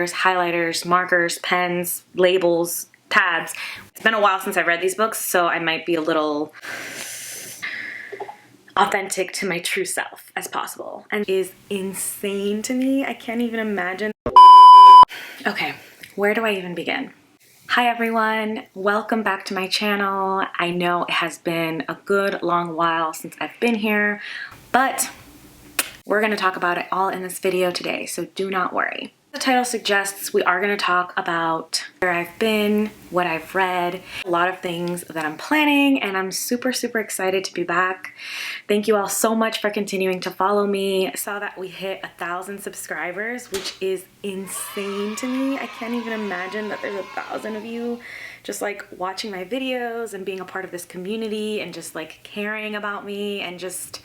highlighters, markers, pens, labels, tabs. It's been a while since I've read these books, so I might be a little authentic to my true self as possible. And it is insane to me. I can't even imagine. Okay, where do I even begin? Hi everyone, welcome back to my channel. I know it has been a good long while since I've been here, but we're going to talk about it all in this video today, so do not worry. The title suggests we are going to talk about where I've been, what I've read, a lot of things that I'm planning, and I'm super excited to be back. Thank you all so much for continuing to follow me. I saw that we hit 1,000 subscribers, which is insane to me. I can't even imagine that there's 1,000 of you just like watching my videos and being a part of this community and just like caring about me and just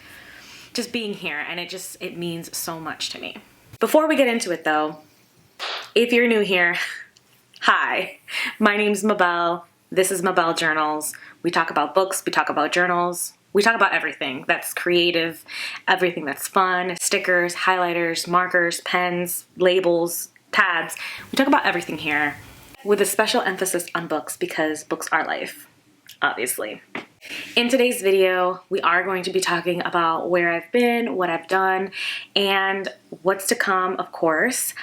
being here, and it means so much to me. Before we get into it though, if you're new here, hi, my name's Mabel. This is Mabel Journals. We talk about books, we talk about journals, we talk about everything that's creative, everything that's fun, stickers, highlighters, markers, pens, labels, tabs. We talk about everything here with a special emphasis on books because books are life, obviously. In today's video, we are going to be talking about where I've been, what I've done, and what's to come, of course.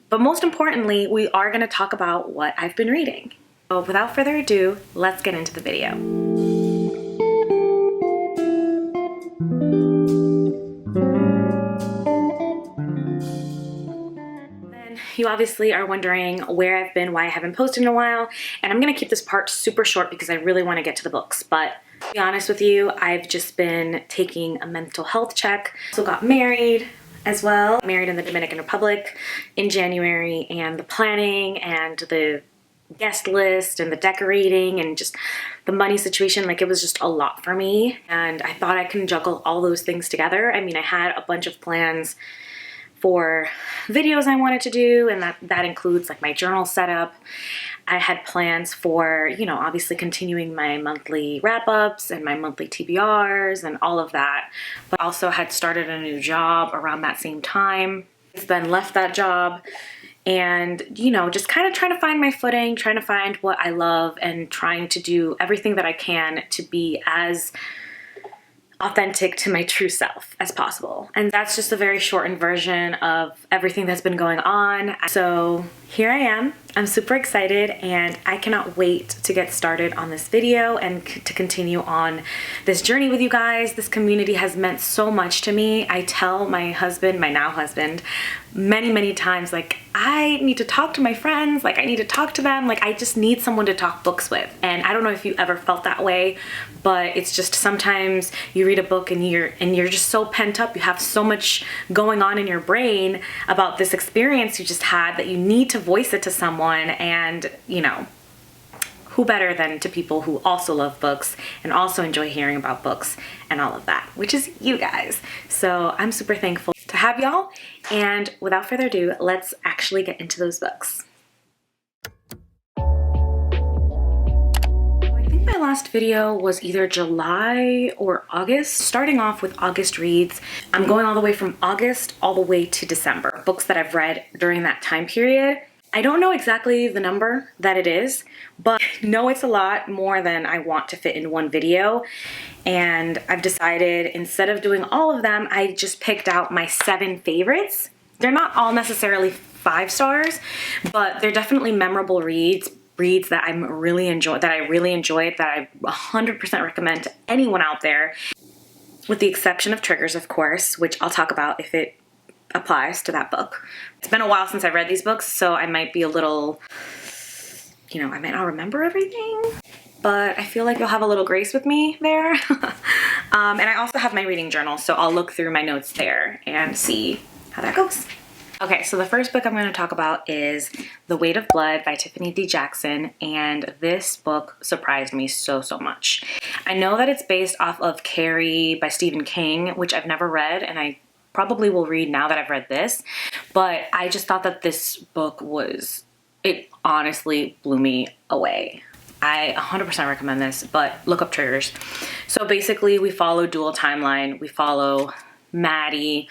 But most importantly, we are going to talk about what I've been reading. So without further ado, let's get into the video. You obviously are wondering where I've been, why I haven't posted in a while, and I'm going to keep this part super short because I really want to get to the books. But to be honest with you, I've just been taking a mental health check. Also got married as well. Married in the Dominican Republic in January, and the planning and the guest list and the decorating and just the money situation, like it was just a lot for me. And I thought I can juggle all those things together. I mean, I had a bunch of plans for videos I wanted to do, and that includes like my journal setup. I had plans for, you know, obviously continuing my monthly wrap-ups and my monthly TBRs and all of that, but also had started a new job around that same time. Then left that job and, you know, just kind of trying to find my footing, trying to find what I love, and trying to do everything that I can to be as authentic to my true self as possible. And that's just a very shortened version of everything that's been going on. So here I am. I'm super excited and I cannot wait to get started on this video and to continue on this journey with you guys. This community has meant so much to me. I tell my husband, my now husband, many times, like, I need to talk to my friends, like I need to talk to them, like I just need someone to talk books with. And I don't know if you ever felt that way, but it's just sometimes you read a book and you're just so pent up, you have so much going on in your brain about this experience you just had that you need to voice it to someone. And you know, who better than to people who also love books and also enjoy hearing about books and all of that, which is you guys. So I'm super thankful to have y'all, and without further ado, let's actually get into those books. I think my last video was either July or August. Starting off with August reads, I'm going all the way from August all the way to December, books that I've read during that time period. I don't know exactly the number that it is, but no, it's a lot more than I want to fit in one video. And I've decided instead of doing all of them, I just picked out my 7 favorites. They're not all necessarily 5 stars, but they're definitely memorable reads that I really enjoyed, that I 100% recommend to anyone out there, with the exception of Triggers, of course, which I'll talk about if it applies to that book. It's been a while since I've read these books, so I might be a little, you know, I might not remember everything, but I feel like you'll have a little grace with me there. And I also have my reading journal, so I'll look through my notes there and see how that goes. Okay, so the first book I'm going to talk about is The Weight of Blood by Tiffany D. Jackson, and this book surprised me so much. I know that it's based off of Carrie by Stephen King, which I've never read, and I probably will read now that I've read this, but I just thought that this book it honestly blew me away. I 100% recommend this, but look up Triggers. So basically we follow dual timeline. We follow Maddie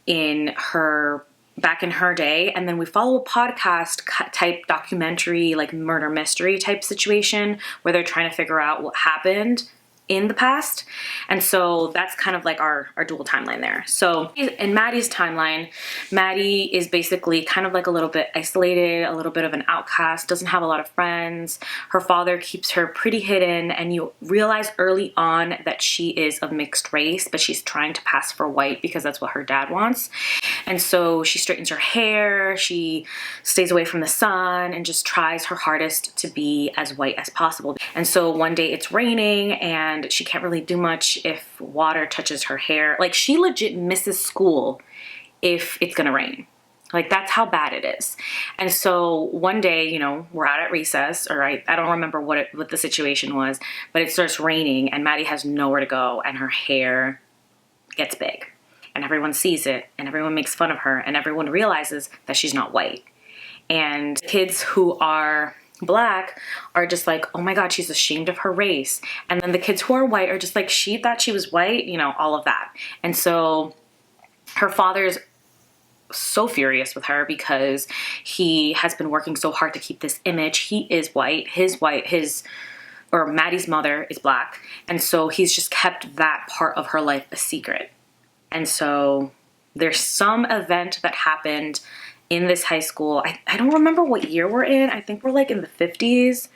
in her back in her day, and then we follow a podcast type documentary, like murder mystery type situation where they're trying to figure out what happened in the past. And so that's kind of like our dual timeline there. So in Maddie's timeline, Maddie is basically kind of like a little bit isolated, a little bit of an outcast, doesn't have a lot of friends. Her father keeps her pretty hidden, and you realize early on that she is of mixed race, but she's trying to pass for white because that's what her dad wants. And so she straightens her hair, she stays away from the sun, and just tries her hardest to be as white as possible. And so one day it's raining, and she can't really do much if water touches her hair. Like, she legit misses school if it's gonna rain. Like, that's how bad it is. And so one day, you know, we're out at recess, or I don't remember what the situation was, but it starts raining and Maddie has nowhere to go, and her hair gets big, and everyone sees it, and everyone makes fun of her, and everyone realizes that she's not white. And kids who are Black are just like, oh my God, she's ashamed of her race. And then the kids who are white are just like, she thought she was white, you know, all of that. And so her father's so furious with her because he has been working so hard to keep this image. He is white, or Maddie's mother is Black. And so he's just kept that part of her life a secret. And so there's some event that happened in this high school. I don't remember what year we're in. I think we're like in the 50s.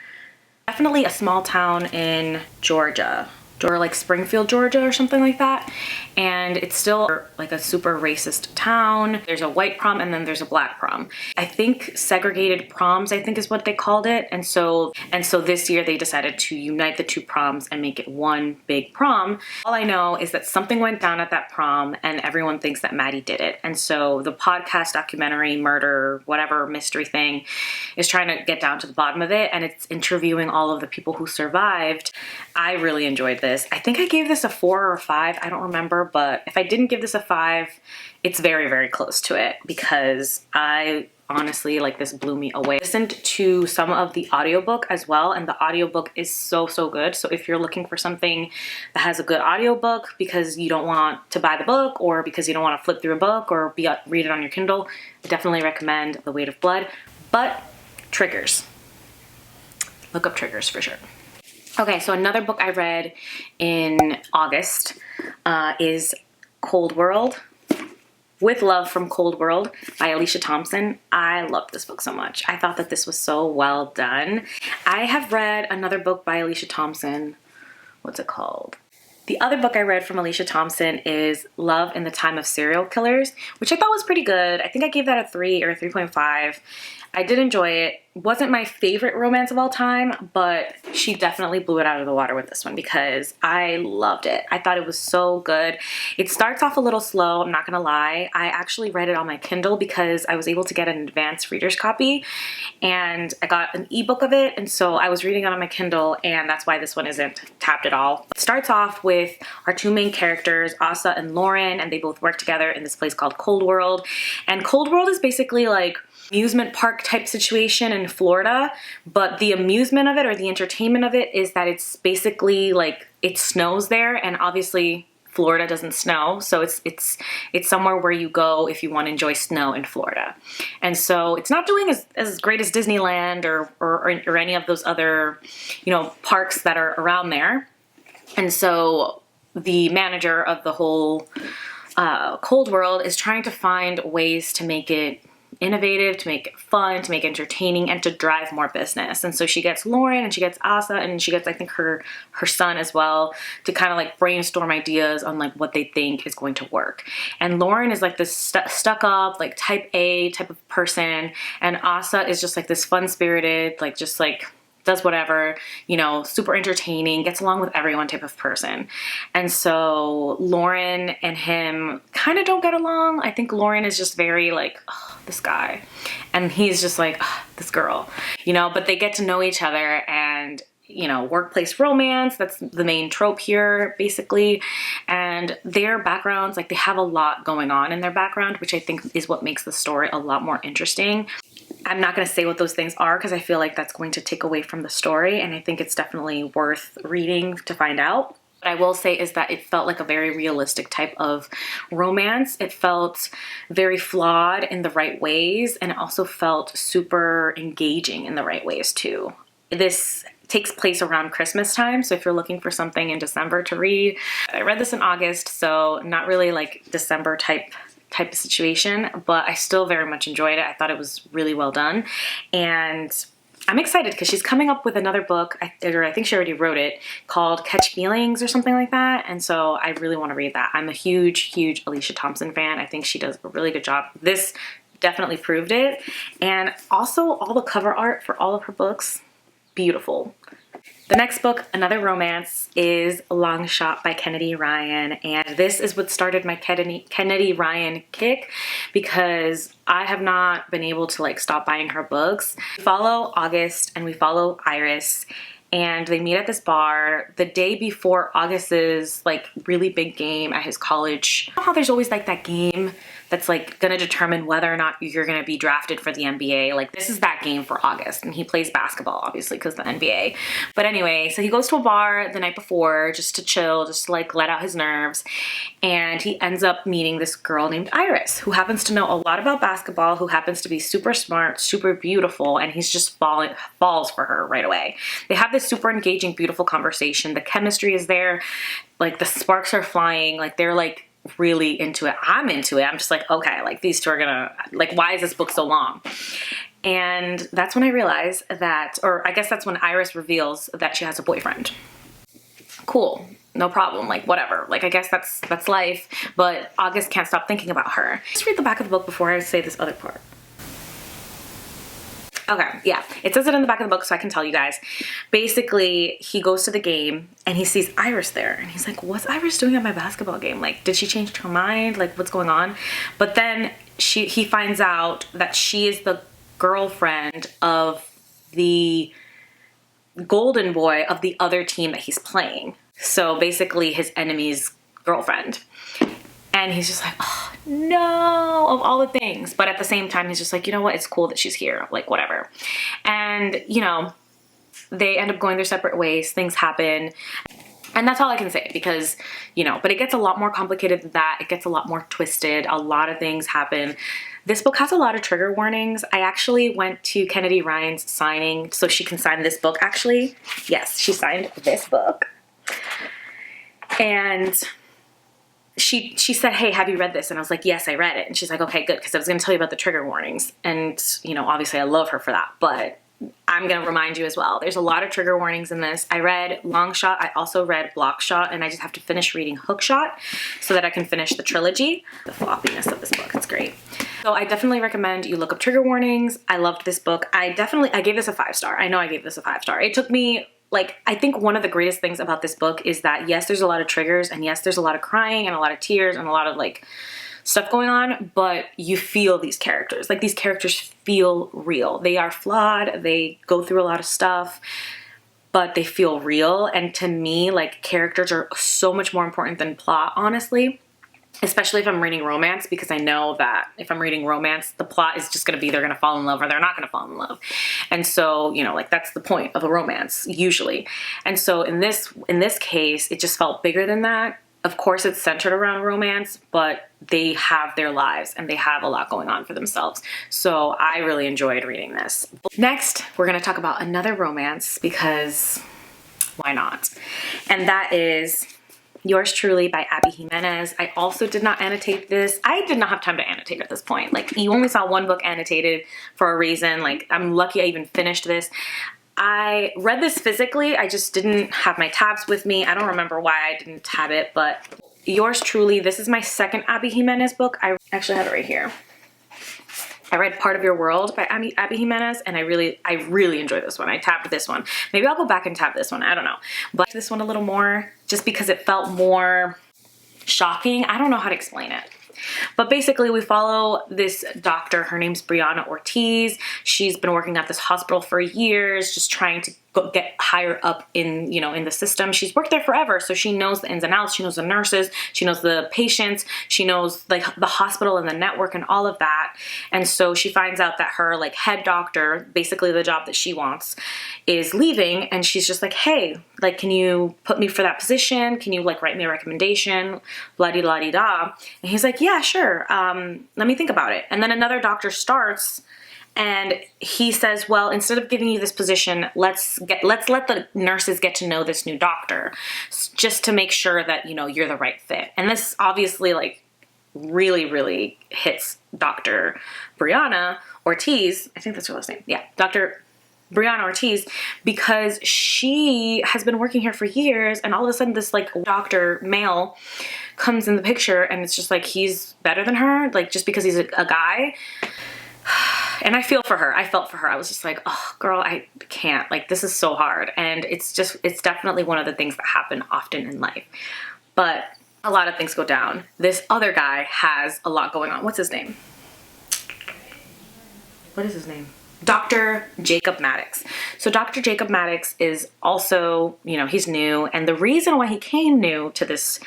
Definitely a small town in Georgia, or like Springfield, Georgia or something like that. And it's still like a super racist town. There's a white prom and then there's a Black prom. I think segregated proms, I think is what they called it. And so this year they decided to unite the two proms and make it one big prom. All I know is that something went down at that prom and everyone thinks that Maddie did it. And so the podcast documentary, murder, whatever mystery thing, is trying to get down to the bottom of it, and it's interviewing all of the people who survived. I really enjoyed this. I think I gave this a 4 or a 5. I don't remember, but if I didn't give this a 5, it's very, very close to it because I honestly, like, this blew me away. I listened to some of the audiobook as well, and the audiobook is so, so good. So if you're looking for something that has a good audiobook because you don't want to buy the book, or because you don't want to flip through a book or read it on your Kindle, I definitely recommend The Weight of Blood. But triggers. Look up triggers for sure. Okay, so another book I read in August is Cold World, With Love from Cold World by Alicia Thompson. I loved this book so much. I thought that this was so well done. I have read another book by Alicia Thompson. What's it called? The other book I read from Alicia Thompson is Love in the Time of Serial Killers, which I thought was pretty good. I think I gave that a 3 or a 3.5. I did enjoy it. Wasn't my favorite romance of all time, but she definitely blew it out of the water with this one because I loved it. I thought it was so good. It starts off a little slow, I'm not gonna lie. I actually read it on my Kindle because I was able to get an advanced reader's copy, and I got an ebook of it, and so I was reading it on my Kindle, and that's why this one isn't tapped at all. It starts off with our two main characters, Asa and Lauren, and they both work together in this place called Cold World. And Cold World is basically like amusement park type situation in Florida, but the amusement of it, or the entertainment of it, is that it's basically like it snows there, and obviously Florida doesn't snow, so it's somewhere where you go if you want to enjoy snow in Florida. And so it's not doing as great as Disneyland or any of those other, you know, parks that are around there. And so the manager of the whole Cold World is trying to find ways to make it innovative, to make it fun, to make it entertaining, and to drive more business. And so she gets Lauren, and she gets Asa, and she gets, I think, her son as well, to kind of like brainstorm ideas on like what they think is going to work. And Lauren is like this stuck up, like type A type of person, and Asa is just like this fun-spirited, like just like does whatever, you know, super entertaining, gets along with everyone type of person. And so Lauren and him kind of don't get along. I think Lauren is just very like, oh, this guy. And he's just like, oh, this girl, you know, but they get to know each other, and, you know, workplace romance, that's the main trope here, basically. And their backgrounds, like they have a lot going on in their background, which I think is what makes the story a lot more interesting. I'm not going to say what those things are because I feel like that's going to take away from the story, and I think it's definitely worth reading to find out. What I will say is that it felt like a very realistic type of romance. It felt very flawed in the right ways, and it also felt super engaging in the right ways too. This takes place around Christmas time, so if you're looking for something in December to read, I read this in August, so not really like December type of situation, but I still very much enjoyed it. I thought it was really well done, and I'm excited because she's coming up with another book, or I think she already wrote it, called Catch Feelings or something like that. And so I really want to read that. I'm a huge Alicia Thompson fan. I think she does a really good job. This definitely proved it. And also all the cover art for all of her books, beautiful. The next book, another romance, is Long Shot by Kennedy Ryan, and this is what started my Kennedy Ryan kick, because I have not been able to like stop buying her books. We follow August and we follow Iris, and they meet at this bar the day before August's like really big game at his college. You know how there's always like that game that's like gonna determine whether or not you're gonna be drafted for the NBA. Like this is that game for August, and he plays basketball obviously because the NBA. But anyway, so he goes to a bar the night before just to chill, just to like let out his nerves, and he ends up meeting this girl named Iris, who happens to know a lot about basketball, who happens to be super smart, super beautiful, and he's just falls for her right away. They have this super engaging, beautiful conversation. The chemistry is there, like the sparks are flying, like they're like really into it. I'm into it. I'm just like, okay, like these two are gonna, like, why is this book so long? And that's when I realized that, or I guess that's when Iris reveals that she has a boyfriend. Cool, no problem, like whatever. Like I guess that's life, but August can't stop thinking about her. Let's read the back of the book before I say this other part. Okay, yeah, it says it in the back of the book so I can tell you guys. Basically, he goes to the game and he sees Iris there and he's like, what's Iris doing at my basketball game? Like, did she change her mind? Like, what's going on? But then he finds out that she is the girlfriend of the golden boy of the other team that he's playing. So basically his enemy's girlfriend. And he's just like, oh, no, of all the things. But at the same time, he's just like, you know what? It's cool that she's here. Like, whatever. And, you know, they end up going their separate ways. Things happen. And that's all I can say because, you know, but it gets a lot more complicated than that. It gets a lot more twisted. A lot of things happen. This book has a lot of trigger warnings. I actually went to Kennedy Ryan's signing so she can sign this book, actually. Yes, she signed this book. And she said, hey, have you read this? And I was like, yes, I read it. And she's like, okay, good, because I was going to tell you about the trigger warnings. And, you know, obviously I love her for that, but I'm going to remind you as well. There's a lot of trigger warnings in this. I read Long Shot. I also read Block Shot, and I just have to finish reading Hook Shot so that I can finish the trilogy. The floppiness of this book, it's great. So I definitely recommend you look up trigger warnings. I loved this book. I gave this a 5-star. I know I gave this a 5-star. It took me, like, I think one of the greatest things about this book is that yes, there's a lot of triggers, and yes, there's a lot of crying and a lot of tears and a lot of like stuff going on, but you feel these characters. Like, these characters feel real. They are flawed. They go through a lot of stuff, but they feel real. And to me, like, characters are so much more important than plot, honestly. Especially if I'm reading romance, because I know that if I'm reading romance, the plot is just going to be they're going to fall in love or they're not going to fall in love. And so, you know, like, that's the point of a romance usually. And so in this case, it just felt bigger than that. Of course, it's centered around romance, but they have their lives and they have a lot going on for themselves. So I really enjoyed reading this. Next, we're going to talk about another romance, because why not? And that is Yours Truly by Abby Jimenez. I also did not annotate this. I did not have time to annotate at this point. Like, you only saw one book annotated for a reason. Like, I'm lucky I even finished this. I read this physically. I just didn't have my tabs with me. I don't remember why I didn't tab it, but Yours Truly, this is my second Abby Jimenez book. I actually have it right here. I read Part of Your World by Abby Jimenez, and I really enjoyed this one. I tabbed this one. Maybe I'll go back and tab this one. I don't know. But this one a little more, just because it felt more shocking. I don't know how to explain it. But basically, we follow this doctor. Her name's Brianna Ortiz. She's been working at this hospital for years, just trying to get higher up in, you know, in the system. She's worked there forever, so she knows the ins and outs. She knows the nurses, she knows the patients, she knows like the hospital and the network and all of that. And so she finds out that her like head doctor, basically the job that she wants, is leaving, and she's just like, hey, like, can you put me for that position? Can you like write me a recommendation? Blah-de-la-de-da. And he's like, yeah, sure. Let me think about it. And then another doctor starts, and he says, well, instead of giving you this position, let's let the nurses get to know this new doctor, just to make sure that, you know, you're the right fit. And this obviously like really, really hits Dr. Brianna Ortiz. I think that's her last name. Yeah, Dr. Brianna Ortiz, because she has been working here for years, and all of a sudden this like doctor male comes in the picture, and it's just like he's better than her, like just because he's a guy. And I feel for her. I felt for her. I was just like, oh, girl, I can't. Like, this is so hard. And it's definitely one of the things that happen often in life. But a lot of things go down. This other guy has a lot going on. What's his name? What is his name? Dr. Jacob Maddox. So Dr. Jacob Maddox is also, you know, he's new. And the reason why he came new to this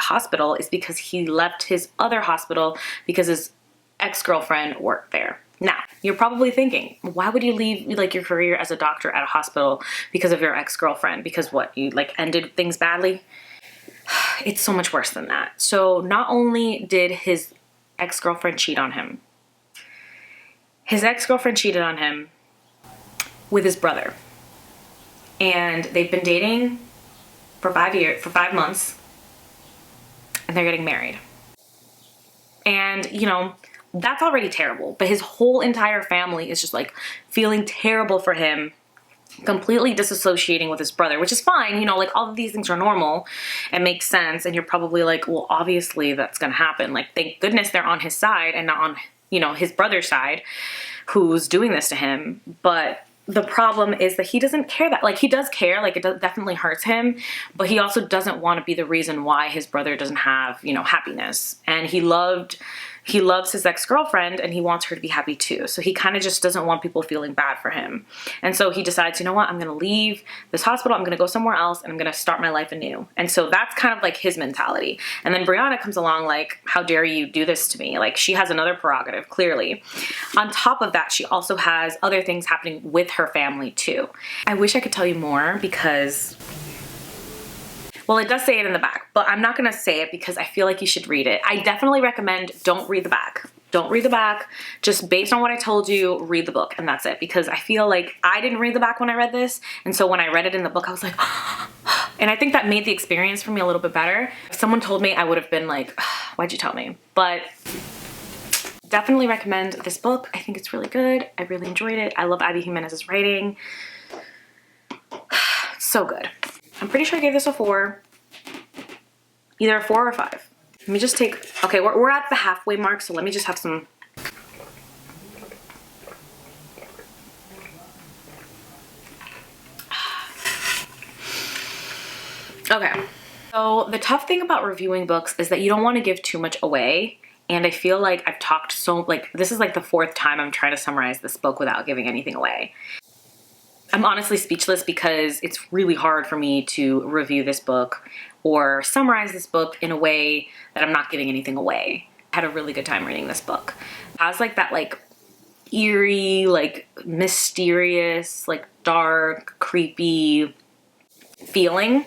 hospital is because he left his other hospital because his ex-girlfriend worked there. Now, you're probably thinking, why would you leave like your career as a doctor at a hospital because of your ex-girlfriend? Because what, you like ended things badly? It's so much worse than that. So not only did his ex-girlfriend cheat on him, his ex-girlfriend cheated on him with his brother. And they've been dating for 5 months, and they're getting married. And, you know, that's already terrible, but his whole entire family is just like feeling terrible for him, completely disassociating with his brother, which is fine. You know, like all of these things are normal and make sense. And you're probably like, well, obviously that's going to happen. Like, thank goodness they're on his side and not on, you know, his brother's side who's doing this to him. But the problem is that he doesn't care that, like, he does care, like, it definitely hurts him, but he also doesn't want to be the reason why his brother doesn't have, you know, happiness. And he loves his ex-girlfriend, and he wants her to be happy too. So he kind of just doesn't want people feeling bad for him. And so he decides, you know what, I'm going to leave this hospital, I'm going to go somewhere else, and I'm going to start my life anew. And so that's kind of like his mentality. And then Brianna comes along like, how dare you do this to me? Like, she has another prerogative, clearly. On top of that, she also has other things happening with her family too. I wish I could tell you more because, well, it does say it in the back, but I'm not going to say it because I feel like you should read it. I definitely recommend don't read the back. Don't read the back. Just based on what I told you, read the book, and that's it. Because I feel like I didn't read the back when I read this, and so when I read it in the book, I was like, and I think that made the experience for me a little bit better. If someone told me, I would have been like, why'd you tell me? But definitely recommend this book. I think it's really good. I really enjoyed it. I love Abby Jimenez's writing. So good. I'm pretty sure I gave this a 4. Either a 4 or a 5. Let me just take, okay, we're at the halfway mark, so let me just have some. Okay, so the tough thing about reviewing books is that you don't want to give too much away. And I feel like I've talked so, like, this is like the 4th time I'm trying to summarize this book without giving anything away. I'm honestly speechless because it's really hard for me to review this book or summarize this book in a way that I'm not giving anything away. I had a really good time reading this book. It has like that like eerie, like mysterious, like dark, creepy feeling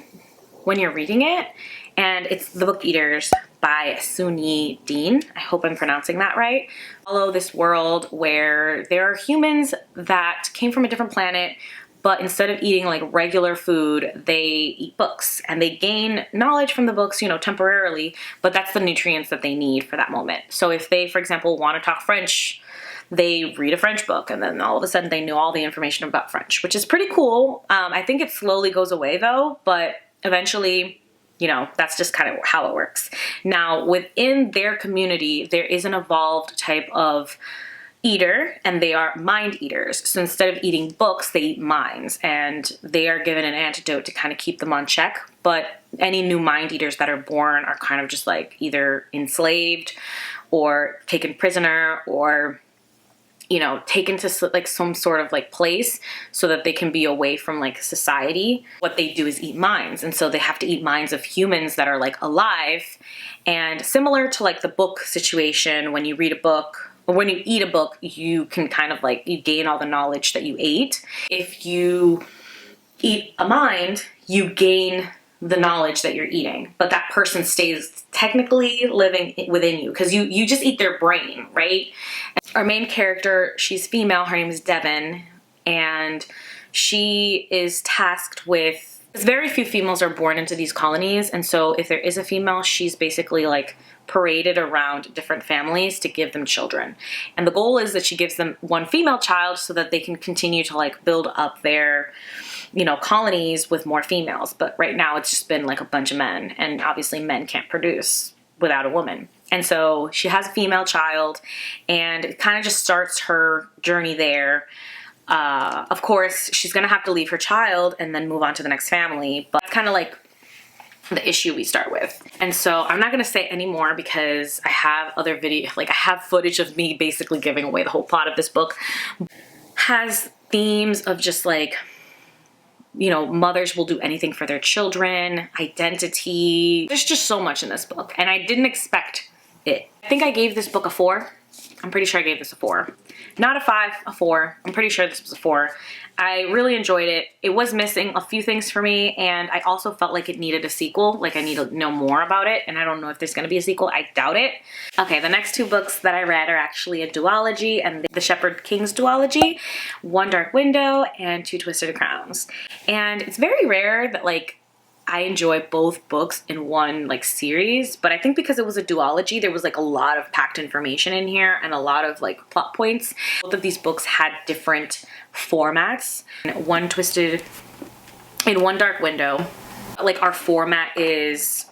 when you're reading it. And it's The Book Eaters by Suni Dean. I hope I'm pronouncing that right. Follow this world where there are humans that came from a different planet, but instead of eating like regular food, they eat books, and they gain knowledge from the books, you know, temporarily, but that's the nutrients that they need for that moment. So if they, for example, want to talk French, they read a French book, and then all of a sudden they know all the information about French, which is pretty cool. I think it slowly goes away though, but eventually, you know, that's just kind of how it works. Now, within their community, there is an evolved type of eater, and they are mind eaters. So instead of eating books, they eat minds, and they are given an antidote to kind of keep them on check. But any new mind eaters that are born are kind of just like either enslaved or taken prisoner or you know, taken to like some sort of like place so that they can be away from like society. What they do is eat minds. And so they have to eat minds of humans that are like alive. And similar to like the book situation, when you read a book or when you eat a book, you can kind of like, you gain all the knowledge that you ate. If you eat a mind, you gain the knowledge that you're eating, but that person stays technically living within you because you just eat their brain, right? Our main character, she's female, her name is Devon, and she is tasked with, very few females are born into these colonies, and so if there is a female, she's basically like paraded around different families to give them children. And the goal is that she gives them one female child so that they can continue to like build up their, you know, colonies with more females. But right now it's just been like a bunch of men, and obviously men can't produce without a woman. And so she has a female child, and it kind of just starts her journey there. Of course, she's gonna have to leave her child and then move on to the next family, but it's kind of like the issue we start with. And so I'm not gonna say any more because I have other video, like I have footage of me basically giving away the whole plot of this book. Has themes of just like, you know, mothers will do anything for their children, identity. There's just so much in this book, and I didn't expect it. I think I gave this book a 4. I'm pretty sure I gave this a 4. Not a 5, a 4. I'm pretty sure this was a 4. I really enjoyed it. It was missing a few things for me, and I also felt like it needed a sequel. Like I need to know more about it, and I don't know if there's gonna be a sequel. I doubt it. Okay, the next 2 books that I read are actually a duology, and The Shepherd King's duology, One Dark Window and Two Twisted Crowns. And it's very rare that like I enjoy both books in one like series, but I think because it was a duology, there was like a lot of packed information in here and a lot of like plot points. Both of these books had different formats. One Dark Window, like our format is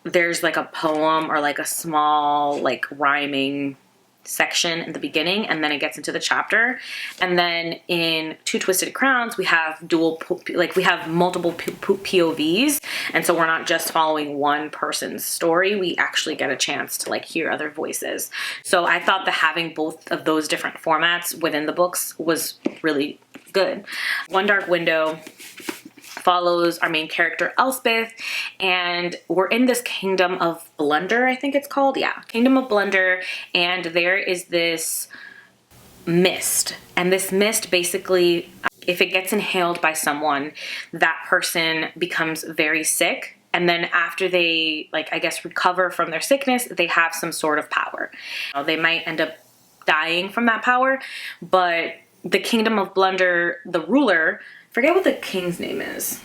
there's like a poem or like a small like rhyming section in the beginning, and then it gets into the chapter. And then in Two Twisted Crowns, we have we have multiple POVs, and so we're not just following one person's story. We actually get a chance to like hear other voices. So I thought that having both of those different formats within the books was really good. One Dark Window follows our main character Elspeth, and we're in this kingdom of Blunder, I think it's called. Yeah, Kingdom of Blunder, and there is this mist, and this mist basically, if it gets inhaled by someone, that person becomes very sick, and then after they like I guess recover from their sickness, they have some sort of power. They might end up dying from that power, but the Kingdom of Blunder, the ruler, forget what the king's name is.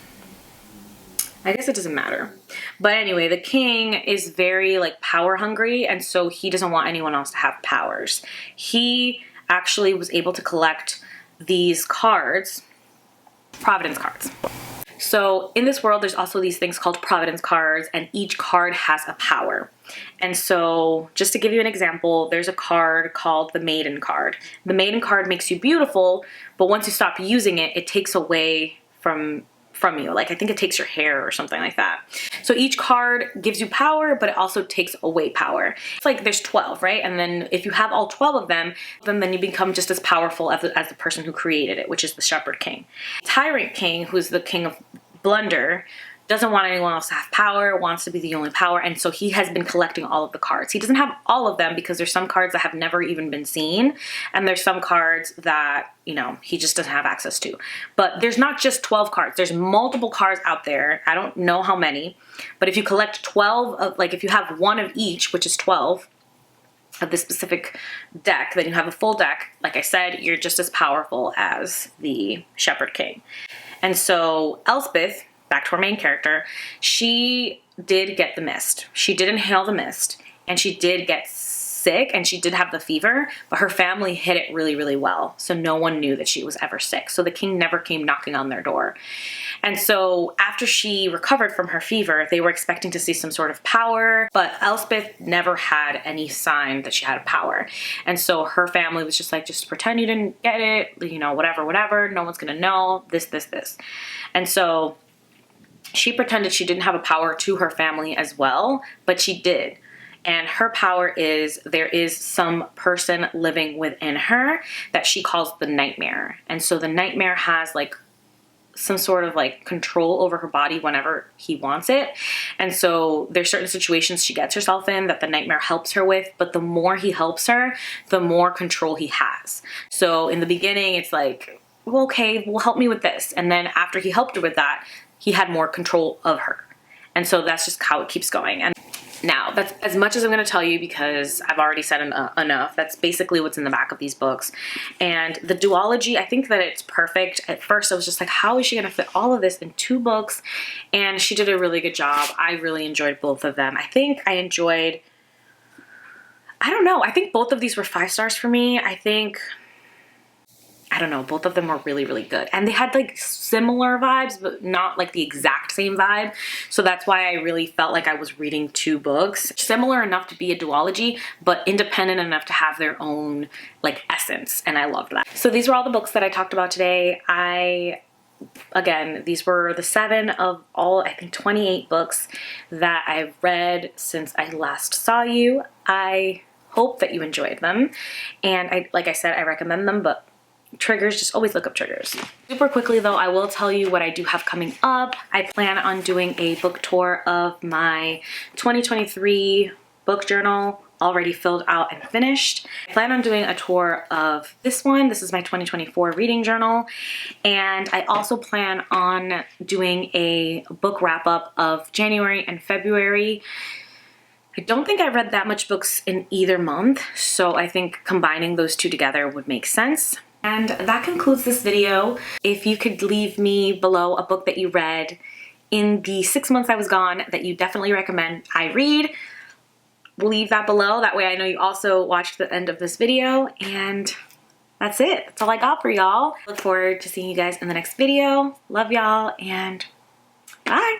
I guess it doesn't matter. But anyway, the king is very like power hungry, and so he doesn't want anyone else to have powers. He actually was able to collect these cards, Providence cards. So in this world, there's also these things called Providence cards, and each card has a power. And so just to give you an example, there's a card called the Maiden card. The Maiden card makes you beautiful, but once you stop using it, it takes away from you. Like I think it takes your hair or something like that. So each card gives you power, but it also takes away power. It's like there's 12, right? And then if you have all 12 of them, then you become just as powerful as the person who created it, which is the Shepherd King. Tyrant King, who's the King of Blunder, doesn't want anyone else to have power, wants to be the only power, and so he has been collecting all of the cards. He doesn't have all of them because there's some cards that have never even been seen, and there's some cards that, you know, he just doesn't have access to. But there's not just 12 cards. There's multiple cards out there. I don't know how many, but if you collect 12 of, like if you have one of each, which is 12 of this specific deck, then you have a full deck. Like I said, you're just as powerful as the Shepherd King. And so Elspeth, back to our main character, she did get the mist. She did inhale the mist, and she did get sick, and she did have the fever, but her family hid it really, really well. So no one knew that she was ever sick. So the king never came knocking on their door. And so after she recovered from her fever, they were expecting to see some sort of power, but Elspeth never had any sign that she had a power. And so her family was just like, just pretend you didn't get it, you know, whatever, whatever. No one's gonna know, this. And so she pretended she didn't have a power to her family as well, but she did. And her power is there is some person living within her that she calls the nightmare. And so the nightmare has like some sort of like control over her body whenever he wants it. And so there's certain situations she gets herself in that the nightmare helps her with, but the more he helps her, the more control he has. So in the beginning, it's like, well, okay, well, help me with this. And then after he helped her with that, he had more control of her. And so that's just how it keeps going. And now, that's as much as I'm going to tell you because I've already said enough. That's basically what's in the back of these books. And the duology, I think that it's perfect. At first, I was just like, how is she going to fit all of this in 2 books? And she did a really good job. I really enjoyed both of them. I think I enjoyed, I don't know, I think both of these were 5 stars for me. I don't know, both of them were really, really good. And they had like similar vibes, but not like the exact same vibe. So that's why I really felt like I was reading 2 books. Similar enough to be a duology, but independent enough to have their own like essence. And I loved that. So these were all the books that I talked about today. Again, these were the 7 of all, I think 28 books that I've read since I last saw you. I hope that you enjoyed them. And like I said, I recommend them, but triggers, just always look up triggers. Super quickly though, I will tell you what I do have coming up. I plan on doing a book tour of my 2023 book journal, already filled out and finished. I plan on doing a tour of this one. This is my 2024 reading journal. And I also plan on doing a book wrap up of January and February. I don't think I read that much books in either month, so I think combining those 2 together would make sense. And that concludes this video. If you could leave me below a book that you read in the 6 months I was gone that you definitely recommend I read, leave that below. That way I know you also watched the end of this video. And that's it. That's all I got for y'all. Look forward to seeing you guys in the next video. Love y'all and bye.